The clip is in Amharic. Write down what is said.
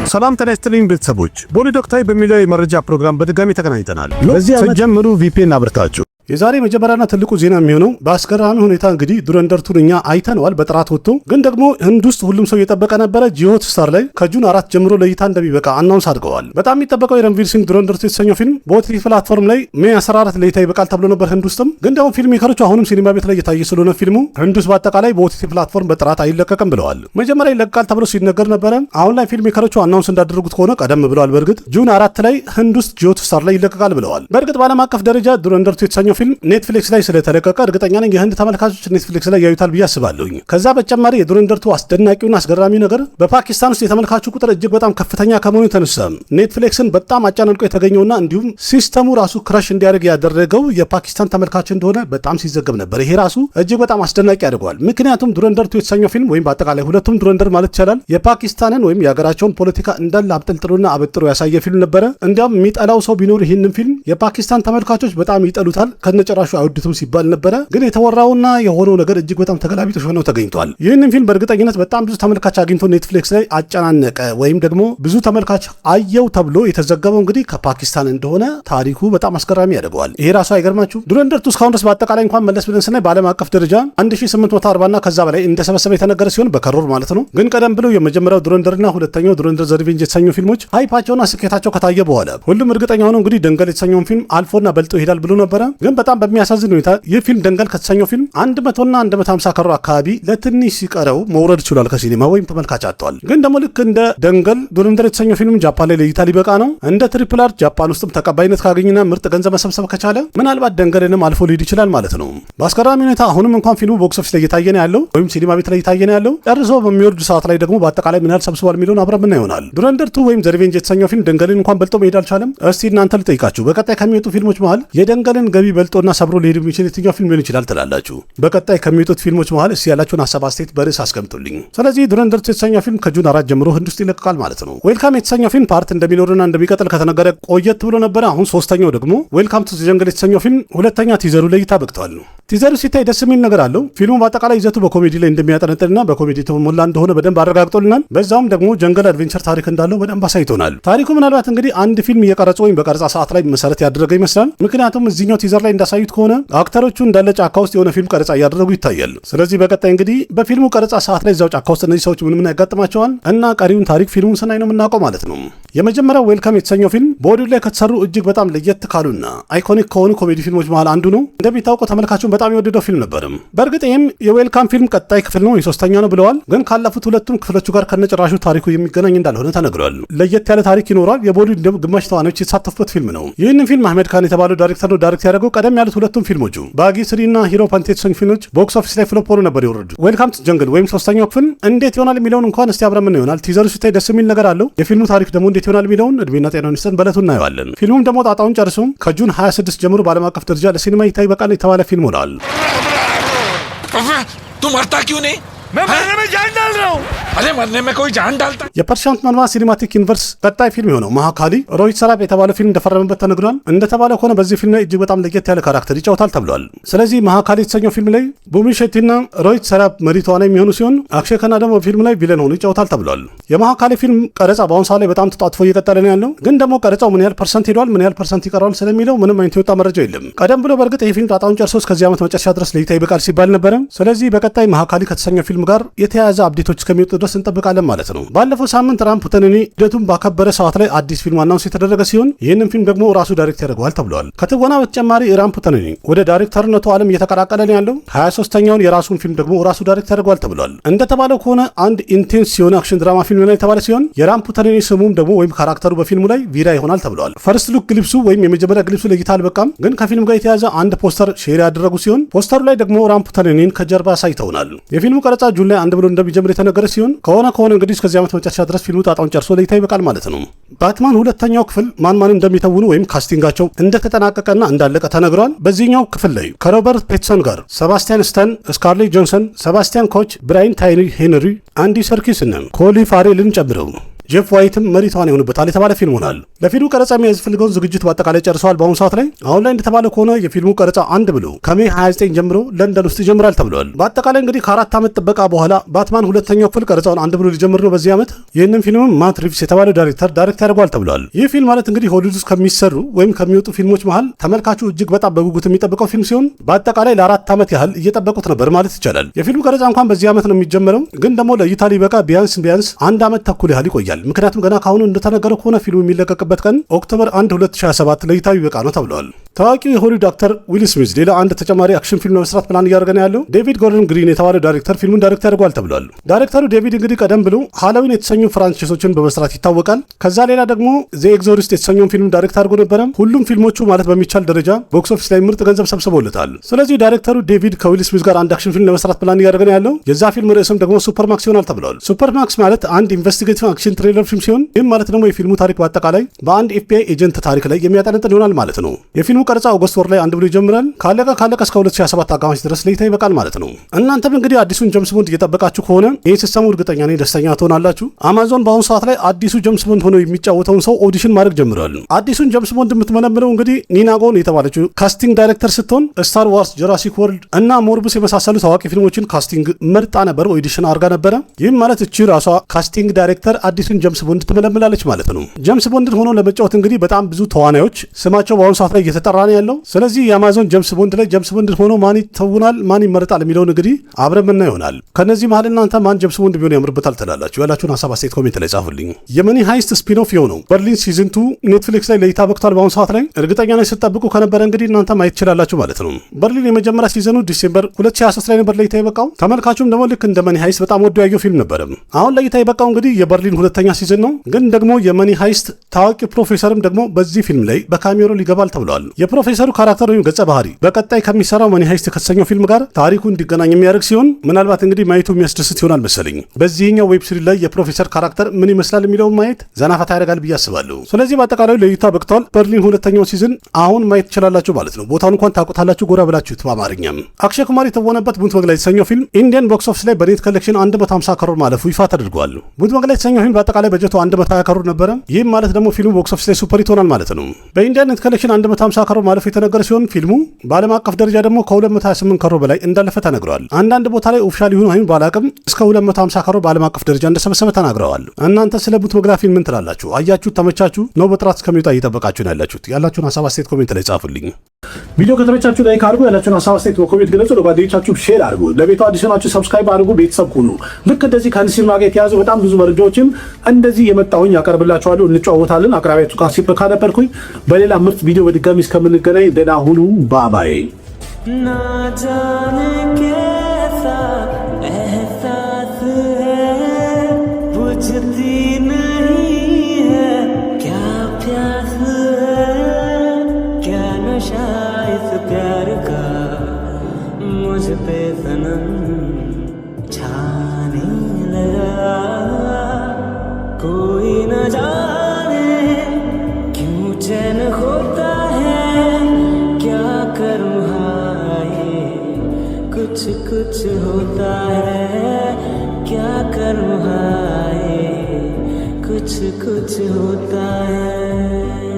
ሰላም ጤና ይስጥልኝ ቤተሰቦች፣ ቦሊ ዶክተር በሚለው የመረጃ ፕሮግራም በድጋሚ ተገናኝተናል። በዚህ ጀምሩ ቪፒኤን አብርታችሁ የዛሬ መጀመሪያና ትልቁ ዜና የሚሆነው በአስገራሚ ሁኔታ እንግዲህ ዱረንደር ቱን እኛ አይተነዋል በጥራት ወጥቶ፣ ግን ደግሞ ህንድ ውስጥ ሁሉም ሰው እየጠበቀ ነበረ። ጂኦት ስታር ላይ ከጁን 4 ጀምሮ ለእይታ እንደሚበቃ አናውንስ አድርገዋል። በጣም የሚጠበቀው የረንቪር ሲንግ ዱረንደር ቱ የተሰኘው ፊልም በኦቲቲ ፕላትፎርም ላይ ሜይ 14 ለእይታ ይበቃል ተብሎ ነበር ህንድ ውስጥም። ግን ደግሞ ፊልም ሜከሮቹ አሁንም ሲኒማ ቤት ላይ እየታየ ስለሆነ ፊልሙ ህንድ ውስጥ በአጠቃላይ በኦቲቲ ፕላትፎርም በጥራት አይለቀቅም ብለዋል። መጀመሪያ ይለቀቃል ተብሎ ሲነገር ነበረ። አሁን ላይ ፊልም ሜከሮቹ አናውንስ እንዳደረጉት ከሆነ ቀደም ብለዋል። በእርግጥ ጁን 4 ላይ ህንድ ውስጥ ጂኦት ስታር ላይ ይለቀቃል ብለዋል። በእርግጥ በዓለም አቀፍ ደረጃ ዱረንደር ቱ የተሰኘው ፊልም ኔትፍሊክስ ላይ ስለተለቀቀ እርግጠኛ ነኝ የህንድ ተመልካቾች ኔትፍሊክስ ላይ ያዩታል ብዬ አስባለሁኝ። ከዛ በተጨማሪ የዱረንደር ቱ አስደናቂውና አስገራሚ ነገር በፓኪስታን ውስጥ የተመልካቹ ቁጥር እጅግ በጣም ከፍተኛ ከመሆኑ የተነሳ ኔትፍሊክስን በጣም አጫናንቆ የተገኘውና እንዲሁም ሲስተሙ ራሱ ክራሽ እንዲያደርግ ያደረገው የፓኪስታን ተመልካች እንደሆነ በጣም ሲዘገብ ነበር። ይሄ ራሱ እጅግ በጣም አስደናቂ ያደርገዋል። ምክንያቱም ዱረንደር ቱ የተሰኘው ፊልም ወይም በአጠቃላይ ሁለቱም ዱረንደር ማለት ይቻላል የፓኪስታንን ወይም የሀገራቸውን ፖለቲካ እንዳለ አብጠልጥሎና አበጥሮ ያሳየ ፊልም ነበረ። እንዲያውም የሚጠላው ሰው ቢኖር ይህንን ፊልም የፓኪስታን ተመልካቾች በጣም ይጠሉታል፣ ከነጨራሹ አይወዱትም ሲባል ነበረ። ግን የተወራውና የሆነው ነገር እጅግ በጣም ተገላቢጦሽ ሆነው ተገኝቷል። ይህንን ፊልም በእርግጠኝነት በጣም ብዙ ተመልካች አግኝቶ ኔትፍሊክስ ላይ አጨናነቀ ወይም ደግሞ ብዙ ተመልካች አየው ተብሎ የተዘገበው እንግዲህ ከፓኪስታን እንደሆነ ታሪኩ በጣም አስገራሚ ያደርገዋል። ይሄ ራሱ አይገርማችሁ? ዱረንደር ቱ እስካሁን ድረስ በአጠቃላይ እንኳን መለስ ብለን ስናይ በዓለም አቀፍ ደረጃ 1840 እና ከዛ በላይ እንደሰበሰበ የተነገረ ሲሆን በከሮር ማለት ነው። ግን ቀደም ብለው የመጀመሪያው ዱረንደርና ሁለተኛው ዱረንደር ዘ ሪቬንጅ የተሰኙ ፊልሞች ሃይፓቸውና ስኬታቸው ከታየ በኋላ ሁሉም እርግጠኛ ሆነው እንግዲህ ደንገል የተሰኘውን ፊልም አልፎና በልጦ ይሄዳል ብሎ ነበረ። ግን በጣም በሚያሳዝን ሁኔታ ይህ ፊልም ደንገል ከተሰኘው ፊልም 100 እና 150 ከሮ አካባቢ ለትንሽ ሲቀረው መውረድ ችሏል ከሲኒማ ወይም ተመልካች አጥቷል። ግን ደግሞ ልክ እንደ ደንገል ዱረንደር የተሰኘው ፊልም ጃፓን ላይ ለእይታ ሊበቃ ነው። እንደ ትሪፕል አር ጃፓን ውስጥም ተቀባይነት ካገኘና ምርጥ ገንዘብ መሰብሰብ ከቻለ ምናልባት ደንገልንም አልፎ ሊሄድ ይችላል ማለት ነው። በአስገራሚ ሁኔታ አሁንም እንኳን ፊልሙ ቦክስ ኦፊስ ላይ እየታየ ነው ያለው ወይም ሲኒማ ቤት ላይ እየታየ ነው ያለው። ጨርሶ በሚወርድ ሰዓት ላይ ደግሞ በአጠቃላይ ምን ያህል ሰብስቧል የሚለውን አብረን ምን ይሆናል። ዱረንደር ቱ ወይም ዘ ሪቬንጅ የተሰኘው ፊልም ደንገልን እንኳን በልጦ መሄድ አልቻለም። እስቲ እናንተ ልጠይቃችሁ፣ በቀጣይ ከሚወጡ ፊልሞች መሃል የደንገልን ገቢ በልጦና ሰብሮ ሊሄድ የሚችል የትኛው ፊልም ሊሆን ይችላል ትላላችሁ? በቀጣይ ከሚወጡት ፊልሞች መሃል እስቲ ያላችሁን ሀሳብ አስተያየት በርዕስ አስቀምጡልኝ። ስለዚህ ዱረንደር ቱ የተሰኘው ፊልም ከጁን 4 ጀምሮ ህንድ ውስጥ ይለቀቃል ማለት ነው። ዌልካም የተሰኘው ፊልም ፓርት እንደሚኖርና እንደሚቀጥል ከተነገረ ቆየት ብሎ ነበረ። አሁን ሶስተኛው ደግሞ ዌልካም ቱ ዘ ጀንግል የተሰኘው ፊልም ሁለተኛ ቲዘሩ ለእይታ በቅቷል። ቲዘሩ ሲታይ ደስ የሚል ነገር አለው። ፊልሙ በአጠቃላይ ይዘቱ በኮሜዲ ላይ እንደሚያጠነጥንና በኮሜዲ የተሞላ እንደሆነ በደንብ አረጋግጦልናል። በዛውም ደግሞ ጀንገል አድቬንቸር ታሪክ እንዳለው በደንብ አሳይቶናል። ታሪኩ ምናልባት እንግዲህ አንድ ፊልም እየቀረጹ ወይም በቀረጻ ሰዓት ላይ መሰረት ያደረገ ይመስላል። ምክንያቱም እዚህኛው ቲዘር ላይ እንዳሳዩት ከሆነ አክተሮቹ እንዳለ ጫካ ውስጥ የሆነ ፊልም ቀረጻ እያደረጉ ይታያል። ስለዚህ በቀጣይ እንግዲህ በፊልሙ ቀረጻ ሰዓት ላይ እዛው ጫካ ውስጥ እነዚህ ሰዎች ምን ያጋጥማቸዋል እና ቀሪውን ታሪክ ፊልሙን ስናይ ነው የምናውቀው ማለት ነው። የመጀመሪያው ዌልካም የተሰኘው ፊልም በሆሊውድ ላይ ከተሰሩ እጅግ በጣም ለየት ካሉና አይኮኒክ ከሆኑ ኮሜዲ ፊልሞች መሃል አንዱ ነው። እንደሚታወቀው ተመልካቹን በጣም የወደደው ፊልም ነበርም። በእርግጥ ይህም የዌልካም ፊልም ቀጣይ ክፍል ነው፣ የሶስተኛ ነው ብለዋል። ግን ካለፉት ሁለቱም ክፍሎቹ ጋር ከነጭራሹ ታሪኩ የሚገናኝ እንዳልሆነ ተነግሯል። ለየት ያለ ታሪክ ይኖረዋል። የቦሊውድ ግማሽ ተዋናዮች የተሳተፉበት ፊልም ነው። ይህንን ፊልም አህመድ ካን የተባለው ዳይሬክተር ነው ዳይሬክት ያደረገው። ቀደም ያሉት ሁለቱም ፊልሞቹ ባጊ 3 እና ሂሮ ፓንቲ የተሰኙ ፊልሞች ቦክስ ኦፊስ ላይ ፍሎፕ ሆኖ ነበር የወረዱ። ዌልካም ቱ ጀንግል ወይም ሶስተኛው ክፍል እንዴት ይሆናል የሚለውን እንኳን እስቲ አብረን ምን ይሆናል። ቲዘሩ ሲታይ ደስ የሚል ነገር አለው። የፊልሙ ታሪክ ደግሞ እንዴት ይሆናል የሚለውን እድሜና ጤናውን ይስጠን በለቱ እናየዋለን። ፊልሙም ደግሞ ጣጣውን ጨርሶ ከጁን 26 ጀምሮ በዓለም አቀፍ ደረጃ ለሲኒማ ይታይ በቃል የተባለ ፊልም ሆኗል። तुम मरता क्यों नहीं? मैं मरने में जान डाल रहा हूँ। अरे मरने में कोई जान डालता? የፐርሻንት መልማ ሲኒማቲክ ዩኒቨርስ ቀጣይ ፊልም የሆነው ማሃካሊ ሮሂት ሰራፍ የተባለ ፊልም እንደፈረመበት ተነግሯል። እንደተባለ ከሆነ በዚህ ፊልም ላይ እጅግ በጣም ለየት ያለ ካራክተር ይጫወታል ተብሏል። ስለዚህ ማሃካሊ የተሰኘው ፊልም ላይ ቡሚ ሼቲና ሮሂት ሰራፍ መሪ ተዋናይ የሚሆኑ ሲሆን አክሼ ከና ደግሞ ፊልም ላይ ቪለን ሆኖ ይጫወታል ተብሏል። የማሃካሊ ፊልም ቀረጻ በአሁኑ ሰዓት ላይ በጣም ተጣጥፎ እየቀጠለ ነው ያለው። ግን ደግሞ ቀረጻው ምን ያህል ፐርሰንት ሄዷል፣ ምን ያህል ፐርሰንት ይቀረዋል ስለሚለው ምንም አይነት የወጣ መረጃ የለም። ቀደም ብሎ በእርግጥ ይህ ፊልም ጣጣውን ጨርሶ እስከዚህ ዓመት መጨረሻ ድረስ ለእይታ ይበቃል ሲባል ነበረ። ስለዚህ በቀጣይ ማሃካሊ ከተሰኘው ፊልም ጋር የተያያዘ አፕዴቶች እስከሚወጡ ድረስ እንጠብቃለን ማለት ነው። ባለፈው ሳምንት ራም ፑተኒኒ ልደቱን ባከበረ ሰዓት ላይ አዲስ ፊልም አናውንስ የተደረገ ሲሆን ይህንን ፊልም ደግሞ ራሱ ዳይሬክት ያደርገዋል ተብሏል። ከትወና በተጨማሪ ራም ፑተኒኒ ወደ ዳይሬክተርነቱ ዓለም እየተቀላቀለ ነው ያለው። 23ኛውን የራሱን ፊልም ደግሞ ራሱ ዳይሬክት ያደርገዋል ተብሏል። እንደተባለው ከሆነ አንድ ኢንቴንስ የሆነ አክሽን ድራማ ፊልም ነው የተባለ ሲሆን የራም ፑተኒኒ ስሙም ደግሞ ወይም ካራክተሩ በፊልሙ ላይ ቪራ ይሆናል ተብሏል። ፈርስት ሉክ ግሊፕሱ ወይም የመጀመሪያ ግሊፕሱ ለእይታ አልበቃም፣ ግን ከፊልሙ ጋር የተያዘ አንድ ፖስተር ሼር ያደረጉ ሲሆን ፖስተሩ ላይ ደግሞ ራም ፑተኒኒን ከጀርባ አሳይተውናል። የፊልሙ ቀረጻ ጁን ላይ 1 ብሎ እንደሚጀምር የተነገረ ሲሆን ከሆነ እንግዲህ እስከዚህ ዓመት መጨረሻ ድረስ ፊልሙ ጣጣውን ጨርሶ ለእይታ ይበቃል ማለት ነው። ባትማን ሁለተኛው ክፍል ማን እንደሚተውኑ ወይም ካስቲንጋቸው እንደተጠናቀቀና እንዳለቀ ተነግሯል። በዚህኛው ክፍል ላይ ከሮበርት ፔትሰን ጋር ሰባስቲያን ስታን፣ ስካርሌት ጆንሰን፣ ሰባስቲያን ኮች፣ ብራይን ታይኒ ሄንሪ፣ አንዲ ሰርኪስ እና ኮሊ ፋሬልን ጨምረው ጄፍ ዋይትም መሪ ተዋናይ ይሆኑበታል የተባለ ፊልም ሆናል። ለፊልሙ ቀረጻ የሚያስፈልገውን ዝግጅት በአጠቃላይ ጨርሰዋል። በአሁኑ ሰዓት ላይ አሁን ላይ እንደተባለ ከሆነ የፊልሙ ቀረጻ አንድ ብሎ ከሜይ 29 ጀምሮ ለንደን ውስጥ ይጀምራል ተብሏል። በአጠቃላይ እንግዲህ ከ4 ዓመት ጥበቃ በኋላ ባትማን ሁለተኛው ክፍል ቀረጻውን አንድ ብሎ ሊጀምር ነው በዚህ ዓመት። ይህንን ፊልም ማት ሪቭስ የተባለ ዳይሬክት ያደርገዋል ተብሏል። ይህ ፊልም ማለት እንግዲህ ሆሊውድ ውስጥ ከሚሰሩ ወይም ከሚወጡ ፊልሞች መሃል ተመልካቹ እጅግ በጣም በጉጉት የሚጠብቀው ፊልም ሲሆን በአጠቃላይ ለ4 ዓመት ያህል እየጠበቁት ነበር ማለት ይቻላል። የፊልሙ ቀረጻ እንኳን በዚህ ዓመት ነው የሚጀምረው፣ ግን ደግሞ ለእይታ ሊበቃ ቢያንስ 1 ዓመት ተኩል ያህል ይቆያል። ምክንያቱም ገና ካሁኑ እንደተነገረው ከሆነ ፊልሙ የሚለቀቅበት ቀን ኦክቶበር 1 2027 ለእይታ ሊበቃ ነው ተብሏል። ታዋቂው የሆሊውድ አክተር ዊል ስሚዝ ሌላ አንድ ተጨማሪ አክሽን ፊልም ለመስራት ፕላን እያደረገ ነው ያለው። ዴቪድ ጎርደን ግሪን የተባለ ዳይሬክተር ፊልሙን ዳይሬክት ያደርገዋል ተብሏል። ዳይሬክተሩ ዴቪድ እንግዲህ ቀደም ብሎ ሃሎዊን የተሰኙ ፍራንቻይዞችን በመስራት ይታወቃል። ከዛ ሌላ ደግሞ ዘ ኤግዞሪስት የተሰኘውን ፊልም ዳይሬክት አድርጎ ነበረ። ሁሉም ፊልሞቹ ማለት በሚቻል ደረጃ ቦክስ ኦፊስ ላይ ምርጥ ገንዘብ ሰብስበውለታል። ስለዚህ ዳይሬክተሩ ዴቪድ ከዊል ስሚዝ ጋር አንድ አክሽን ፊልም ለመስራት ፕላን እያደረገ ነው ያለው። የዛ ፊልም ርዕስም ደግሞ ሱፐርማክስ ይሆናል ተብሏል። ሱፐርማክስ ማለት አንድ ኢንቨስቲጌቲቭ አክሽን ትሬለር ፊልም ሲሆን ይህም ማለት ደግሞ የፊልሙ ታሪክ በአጠቃላይ በአንድ ኤፍቢአይ ኤጀንት ታሪክ ላይ የሚያጠነጥን ይሆናል ማለት ነው። የፊልሙ ቀረጻ ኦገስት ወር ላይ አንድ ብሎ ይጀምራል። ካለቀ እስከ 2027 አጋማሽ ድረስ ለይታ ይበቃል ማለት ነው። እናንተም እንግዲህ አዲሱን ጀምስ ቦንድ እየጠበቃችሁ ከሆነ ይህ ሲስተሙ እርግጠኛ ነኝ ደስተኛ ትሆናላችሁ። አማዞን በአሁኑ ሰዓት ላይ አዲሱ ጀምስ ቦንድ ሆኖ የሚጫወተውን ሰው ኦዲሽን ማድረግ ጀምሯል። አዲሱን ጀምስ ቦንድ የምትመለምለው እንግዲህ ኒና ጎን የተባለችው ካስቲንግ ዳይሬክተር ስትሆን ስታር ዋርስ፣ ጁራሲክ ወርልድ እና ሞርብስ የመሳሰሉ ታዋቂ ፊልሞችን ካስቲንግ መርጣ ነበር፣ ኦዲሽን አድርጋ ነበረ። ይህም ማለት እቺ ራሷ ካስቲንግ ዳይሬክተር አዲሱን ጀምስ ቦንድ ትመለምላለች ማለት ነው። ጀምስ ቦንድን ሆኖ ለመጫወት እንግዲህ በጣም ብዙ ተዋናዮች ስማቸው በአሁኑ ሰዓት ላይ እየተጠራ ነው ያለው። ስለዚህ የአማዞን ጀምስ ቦንድ ላይ ጀምስ ቦንድ ሆኖ ማን ይተውናል ማን ይመረጣል የሚለውን እንግዲህ አብረን ምና ይሆናል። ከነዚህ መሀል እናንተ ማን ጀምስ ቦንድ ቢሆን ያምርበታል ትላላችሁ? ያላችሁን ሀሳብ አስተያየት ኮሜንት ላይ ጻፉልኝ። የመኒ ሃይስት ስፒንኦፍ የሆነው በርሊን ሲዝን 2 ኔትፍሊክስ ላይ ለይታ በቅቷል። በአሁኑ ሰዓት ላይ እርግጠኛ ነኝ ስትጠብቁ ከነበረ እንግዲህ እናንተ ማየት ትችላላችሁ ማለት ነው። በርሊን የመጀመሪያ ሲዝኑ ዲሴምበር 2023 ላይ ነበር ለይታ የበቃው። ተመልካቹም ደግሞ ልክ እንደ መኒ ሃይስት በጣም ወዶ ያየው ፊልም ነበር። አሁን ለይታ የበቃው እንግዲህ የበርሊን ሁለተኛ ሲዝን ነው። ግን ደግሞ የመኒ ሃይስት ታዋቂ ፕሮፌሰርም ደግሞ በዚህ ፊልም ላይ በካሜሮ ሊገባል ተብሏል። የፕሮፌሰሩ ካራክተር ወይም ገጸ ባህሪ በቀጣይ ከሚሰራው መኒ ሃይስት ከተሰኘው ፊልም ጋር ታሪኩ እንዲገናኝ የሚያደርግ ሲሆን ምናልባት እንግዲህ ማየቱ የሚያስደስት ይሆናል መሰለኝ። በዚህኛው ዌብ ሲሪዝ ላይ የፕሮፌሰር ካራክተር ምን ይመስላል የሚለውን ማየት ዘናፈታ ያደርጋል ብዬ አስባለሁ። ስለዚህ በአጠቃላይ ለእይታ በቅቷል። በርሊን ሁለተኛው ሲዝን አሁን ማየት ትችላላችሁ ማለት ነው። ቦታውን እንኳን ታውቁታላችሁ፣ ጎራ ብላችሁት። በአማርኛም አክሸይ ኩማር የተወነበት ቡንት መግላ የተሰኘው ፊልም ኢንዲያን ቦክስ ኦፊስ ላይ በኔት ኮሌክሽን 150 ክሮር ማለፉ ይፋ ተደርጓል። ቡንት መግላ የተሰኘው ፊልም በአጠቃላይ በጀቱ 120 ክሮር ነበረ። ይህም ማለት ደግሞ ፊልሙ ቦክስ ኦፊስ ላይ ሱፐር ሂት ሆናል ማለት ነው። በኢንዲያን ኔት ኮሌክሽን 150 ክሮር ማለፉ የተነገረ ሲሆን ፊልሙ በዓለም አቀፍ ደረጃ ደግሞ ከ228 ክሮር በላይ እንዳለፈ ተነግረዋል። አንዳንድ ቦታ ላይ ኦፊሻል ይሁን አይሁን ባላቅም እስከ 250 ክሮር በዓለም አቀፍ ደረጃ እንደሰበሰበ ተናግረዋል። እናንተ ስለ ቡንት መግላ ፊልም ምን ትላላችሁ? አያችሁ? ተመቻችሁ ነው? በጥራት እስከሚወጣ እየጠበቃችሁ ነው ያላችሁት? ያላችሁን ሀሳብ አስተያየት ኮሜንት ላይ ጻፉልኝ። ቪዲዮ ከተመቻችሁ ላይክ አድርጉ። ያላችሁን ሀሳብ አስተያየት በኮሜንት ገለጹ። ለጓደኞቻችሁ ሼር አድርጉ። ለቤቱ አዲስ ናችሁ ሰብስክራይብ አድርጉ። ቤተሰብ ሁኑ። ልክ እንደዚህ ከሲኒማ ጋር የተያዙ በጣም ብዙ መረጃዎችን እንደዚህ የመጣሁኝ ያቀርብላችኋለሁ። እንጫወታለን። አቅራቢያችሁ ካሲፕ ካነበርኩኝ በሌላ ምርጥ ቪዲዮ በድጋሚ እስከምንገናኝ ደህና ሁኑ። ባባይ ना जाने कैसा एहसास है बुझती नहीं है क्या प्यास है क्या नशा इस प्यार का मुझ पे सनम छाने लगा कोई न जाने क्यों चैन होता है क्या करूँ कुछ होता है क्या करूँ हाय कुछ होता है।